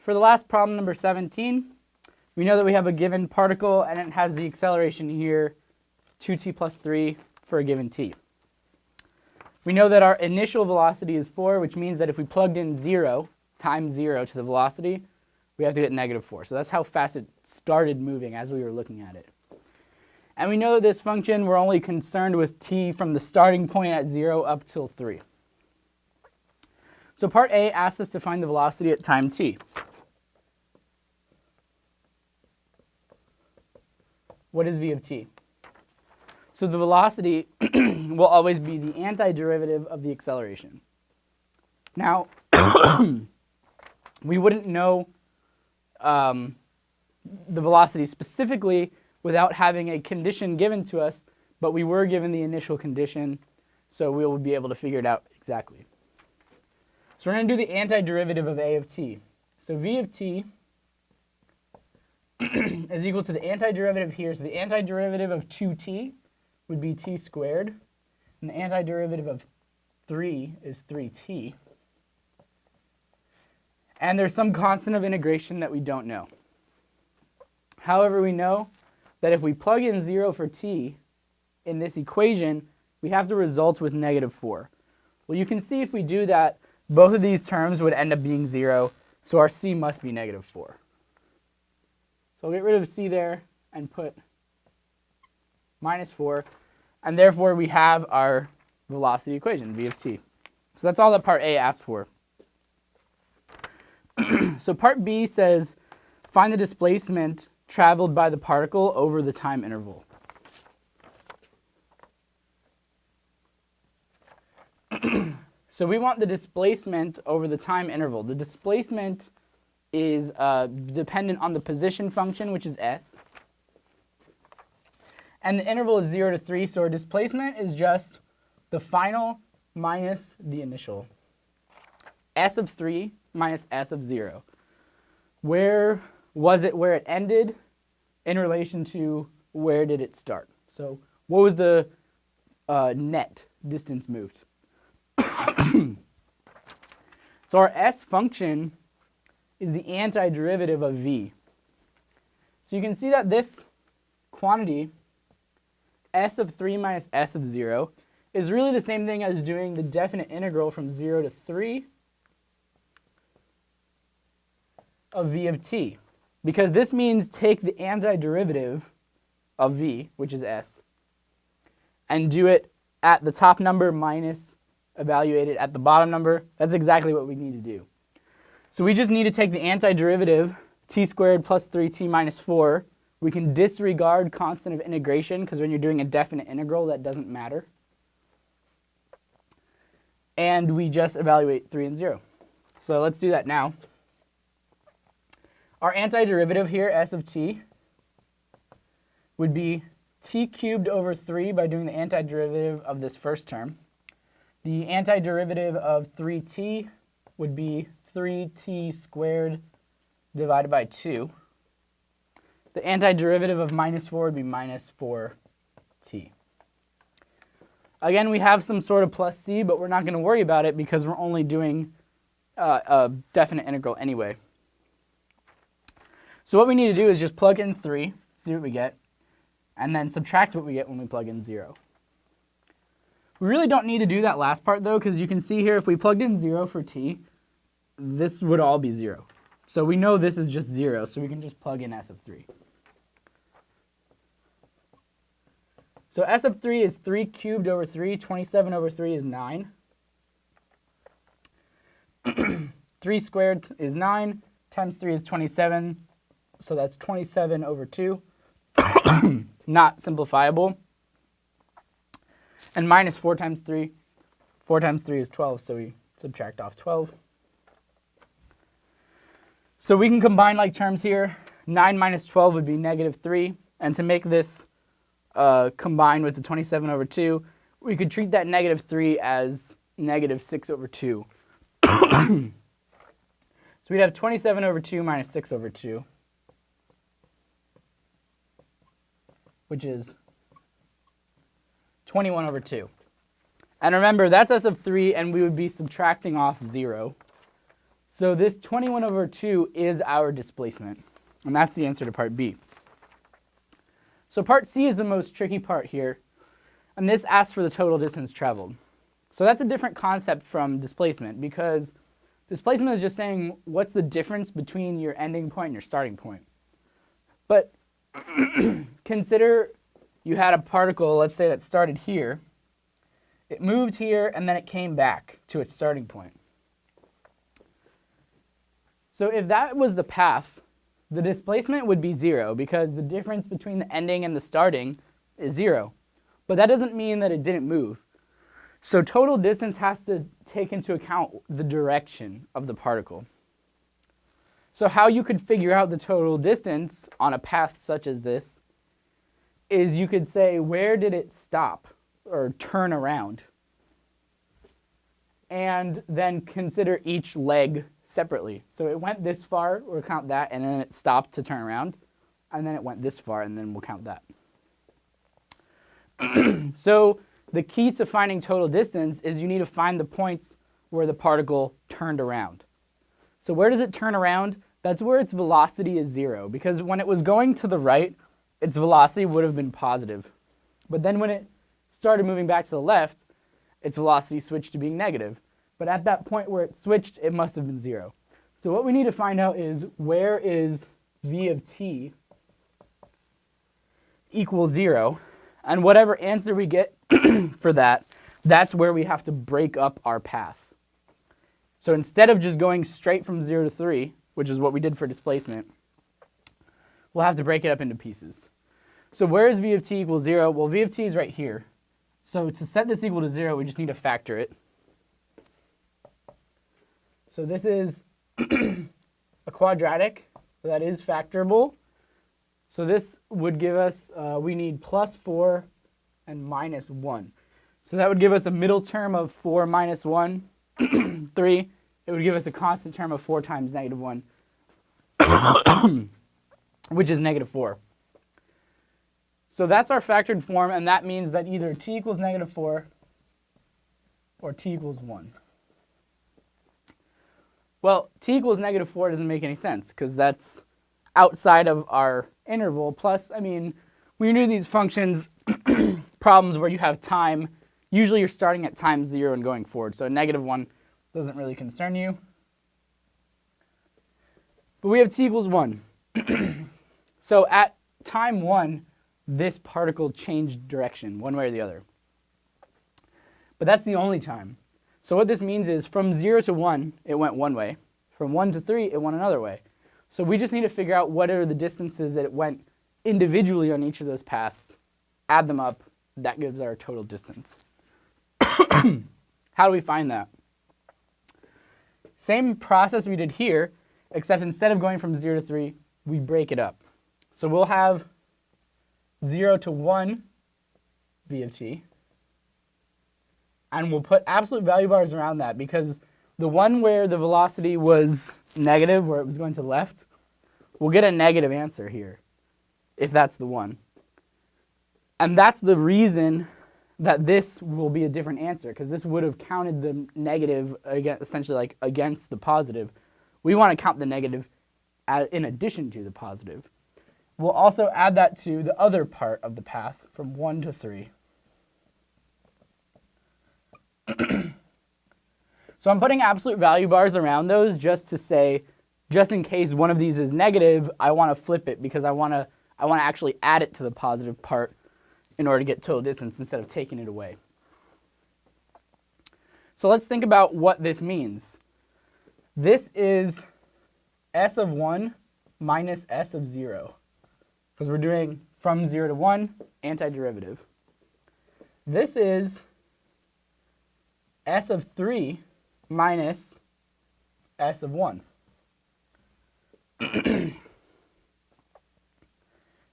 For the last problem, number 17, we know that we have a given particle and it has the acceleration here, 2t plus 3 for a given t. We know that our initial velocity is 4, which means that if we plugged in 0 times 0 to the velocity, we have to get negative 4. So that's how fast it started moving as we were looking at it. And we know that this function, we're only concerned with t from the starting point at 0 up till 3. So part A asks us to find the velocity at time t. What is v of t? So the velocity will always be the antiderivative of the acceleration. Now, we wouldn't know the velocity specifically without having a condition given to us, but we were given the initial condition, so we will be able to figure it out exactly. So we're going to do the antiderivative of a of t. So v of t is equal to the antiderivative here. So the antiderivative of 2t would be t squared, and the antiderivative of 3 is 3t. And there's some constant of integration that we don't know. However, we know that if we plug in 0 for t in this equation, we have the results with negative 4. Well, you can see if we do that, both of these terms would end up being 0, so our c must be negative 4. So I'll get rid of c there and put minus 4, and therefore we have our velocity equation, v of t. So that's all that part A asked for. So part B says, find the displacement traveled by the particle over the time interval. So we want the displacement over the time interval. The displacement is dependent on the position function, which is s. And the interval is 0 to 3, so our displacement is just the final minus the initial. S of 3 minus s of 0. Where was it where it ended in relation to where did it start? So what was the net distance moved? So our s function is the antiderivative of v. So you can see that this quantity, s of 3 minus s of 0, is really the same thing as doing the definite integral from 0 to 3 of v of t. Because this means take the antiderivative of v, which is s, and do it at the top number minus evaluate it at the bottom number. That's exactly what we need to do. So we just need to take the antiderivative, t squared plus 3t minus 4. We can disregard constant of integration because when you're doing a definite integral, that doesn't matter. And we just evaluate 3 and 0. So let's do that now. Our antiderivative here, s of t, would be t cubed over 3 by doing the antiderivative of this first term. The antiderivative of 3t would be 3t squared divided by 2. The antiderivative of minus 4 would be minus 4t. Again, we have some sort of plus c, but we're not going to worry about it because we're only doing a definite integral anyway. So what we need to do is just plug in 3, see what we get, and then subtract what we get when we plug in 0. We really don't need to do that last part, though, because you can see here if we plugged in 0 for t, this would all be 0. So we know this is just 0, so we can just plug in s of 3. So s of 3 is 3 cubed over 3. 27 over 3 is 9. 3 squared is 9. Times 3 is 27. So that's 27 over 2. Not simplifiable. And minus 4 times 3. 4 times 3 is 12, so we subtract off 12. So we can combine like terms here. 9 minus 12 would be negative 3. And to make this combine with the 27 over 2, we could treat that negative 3 as negative 6 over 2. So we'd have 27 over 2 minus 6 over 2, which is 21 over 2. And remember, that's s of 3, and we would be subtracting off 0. So this 21 over 2 is our displacement, and that's the answer to part B. So part C is the most tricky part here, and this asks for the total distance traveled. So that's a different concept from displacement, because displacement is just saying what's the difference between your ending point and your starting point. But consider you had a particle, let's say, that started here. It moved here, and then it came back to its starting point. So if that was the path, the displacement would be 0, because the difference between the ending and the starting is 0. But that doesn't mean that it didn't move. So total distance has to take into account the direction of the particle. So how you could figure out the total distance on a path such as this is you could say, where did it stop or turn around? And then consider each leg separately. So it went this far, we'll count that, and then it stopped to turn around, and then it went this far, and then we'll count that. So the key to finding total distance is you need to find the points where the particle turned around. So where does it turn around? That's where its velocity is 0, because when it was going to the right, its velocity would have been positive. But then when it started moving back to the left, its velocity switched to being negative. But at that point where it switched, it must have been 0. So what we need to find out is, where is v of t equals 0? And whatever answer we get for that, that's where we have to break up our path. So instead of just going straight from 0 to 3, which is what we did for displacement, we'll have to break it up into pieces. So where is v of t equals 0? Well, v of t is right here. So to set this equal to 0, we just need to factor it. So this is a quadratic, so that is factorable. So this would give us, we need plus 4 and minus 1. So that would give us a middle term of 4 minus 1, 3. It would give us a constant term of 4 times negative 1, which is negative 4. So that's our factored form, and that means that either t equals negative 4 or t equals 1. Well, t equals negative 4 doesn't make any sense, because that's outside of our interval. Plus, I mean, when you do these functions, problems where you have time, usually you're starting at time 0 and going forward. So negative 1 doesn't really concern you. But we have t equals 1. So at time 1, this particle changed direction one way or the other. But that's the only time. So what this means is from 0 to 1, it went one way. From 1 to 3, it went another way. So we just need to figure out what are the distances that it went individually on each of those paths, add them up, that gives our total distance. How do we find that? Same process we did here, except instead of going from 0 to 3, we break it up. So we'll have 0 to 1 v of t, and we'll put absolute value bars around that, because the one where the velocity was negative, where it was going to the left, we'll get a negative answer here, if that's the one. And that's the reason that this will be a different answer, because this would have counted the negative, essentially like against the positive. We want to count the negative in addition to the positive. We'll also add that to the other part of the path from 1 to 3. So I'm putting absolute value bars around those just to say, just in case one of these is negative, I want to flip it, because I want to actually add it to the positive part in order to get total distance instead of taking it away. So let's think about what this means. This is s of 1 minus s of 0, because we're doing from 0 to 1, antiderivative. This is s of 3 minus s of 1.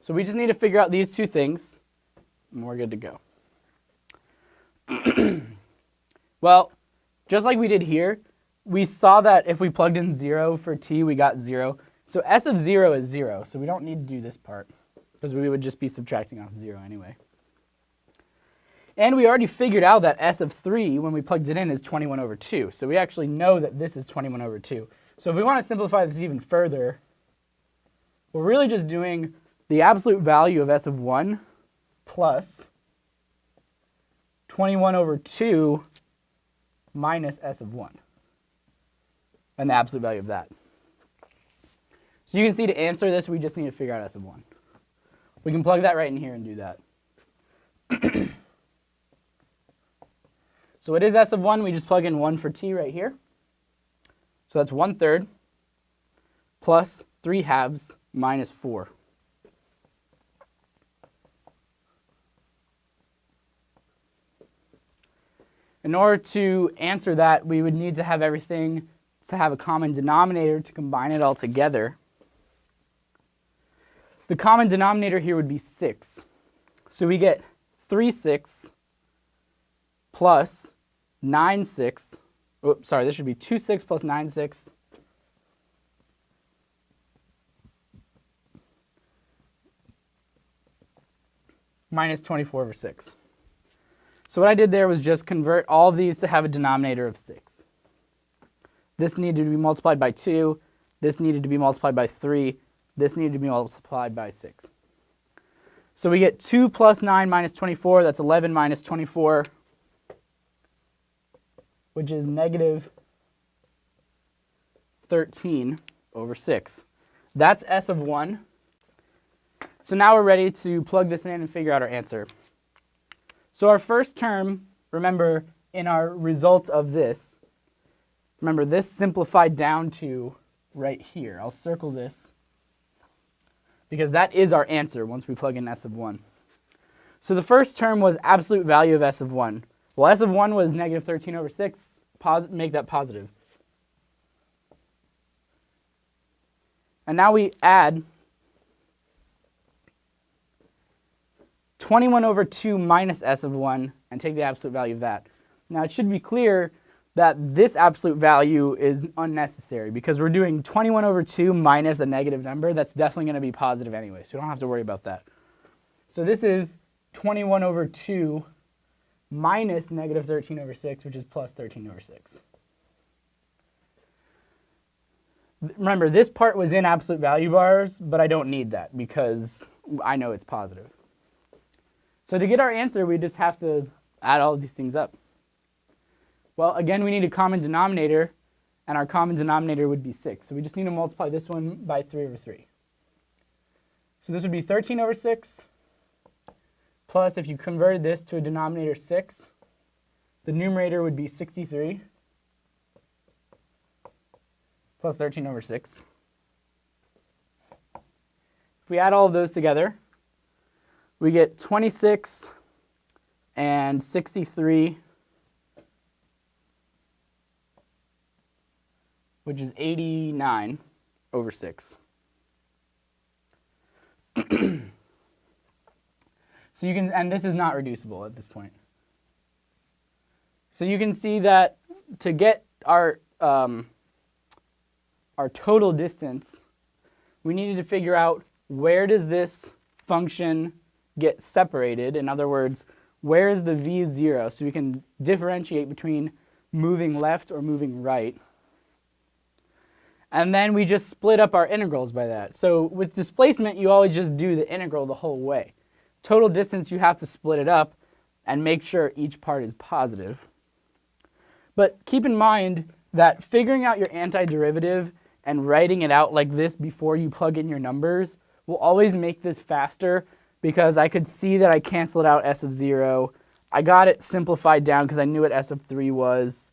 So we just need to figure out these two things, and we're good to go. Well, just like we did here, we saw that if we plugged in 0 for t, we got 0. So s of 0 is 0, so we don't need to do this part, because we would just be subtracting off 0 anyway. And we already figured out that s of 3, when we plugged it in, is 21 over 2. So we actually know that this is 21 over 2. So if we want to simplify this even further, we're really just doing the absolute value of s of 1 plus 21 over 2 minus s of 1, and the absolute value of that. So you can see to answer this, we just need to figure out s of 1. We can plug that right in here and do that. So what is s of 1? We just plug in 1 for t right here. So that's 1/3 plus 3/2 minus 4. In order to answer that, we would need to have everything to have a common denominator to combine it all together. The common denominator here would be 6. So we get 3/6 plus 9/6. Oops, sorry, this should be 2/6 plus 9/6 minus 24 over 6. So what I did there was just convert all of these to have a denominator of 6. This needed to be multiplied by 2. This needed to be multiplied by 3. This needed to be multiplied by 6. So we get 2 plus 9 minus 24. That's 11 minus 24, which is negative 13 over 6. That's s of 1. So now we're ready to plug this in and figure out our answer. So our first term, remember, in our result of this, remember this simplified down to right here. I'll circle this because that is our answer once we plug in s of 1. So the first term was absolute value of s of 1. Well, s of 1 was negative 13 over 6. Make that positive. And now we add 21 over 2 minus s of 1 and take the absolute value of that. Now it should be clear that this absolute value is unnecessary because we're doing 21 over 2 minus a negative number. That's definitely going to be positive anyway, so we don't have to worry about that. So this is 21 over 2 minus negative 13 over 6, which is plus 13 over 6. Remember, this part was in absolute value bars, but I don't need that because I know it's positive. So to get our answer, we just have to add all of these things up. Well, again, we need a common denominator, and our common denominator would be 6. So we just need to multiply this one by 3 over 3. So this would be 13 over 6, plus if you converted this to a denominator 6, the numerator would be 63, plus 13 over 6. If we add all of those together, we get 26 and 63, which is 89 over 6. So you can, and this is not reducible at this point. So you can see that to get our total distance, we needed to figure out where does this function get separated. In other words, where is the v 0? So we can differentiate between moving left or moving right. And then we just split up our integrals by that. So with displacement, you always just do the integral the whole way. Total distance, you have to split it up and make sure each part is positive. But keep in mind that figuring out your antiderivative and writing it out like this before you plug in your numbers will always make this faster, because I could see that I canceled out s of 0. I got it simplified down because I knew what s of 3 was.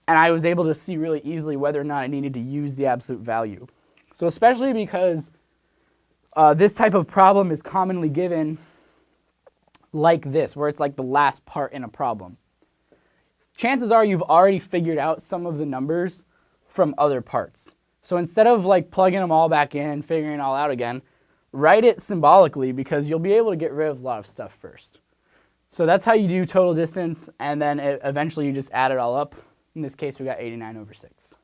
And I was able to see really easily whether or not I needed to use the absolute value. So especially because this type of problem is commonly given like this, where it's like the last part in a problem. Chances are you've already figured out some of the numbers from other parts. So instead of like plugging them all back in and figuring it all out again, write it symbolically because you'll be able to get rid of a lot of stuff first. So that's how you do total distance, and then eventually you just add it all up. In this case, we got 89 over 6.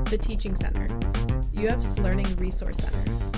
The Teaching Center, UF's Learning Resource Center.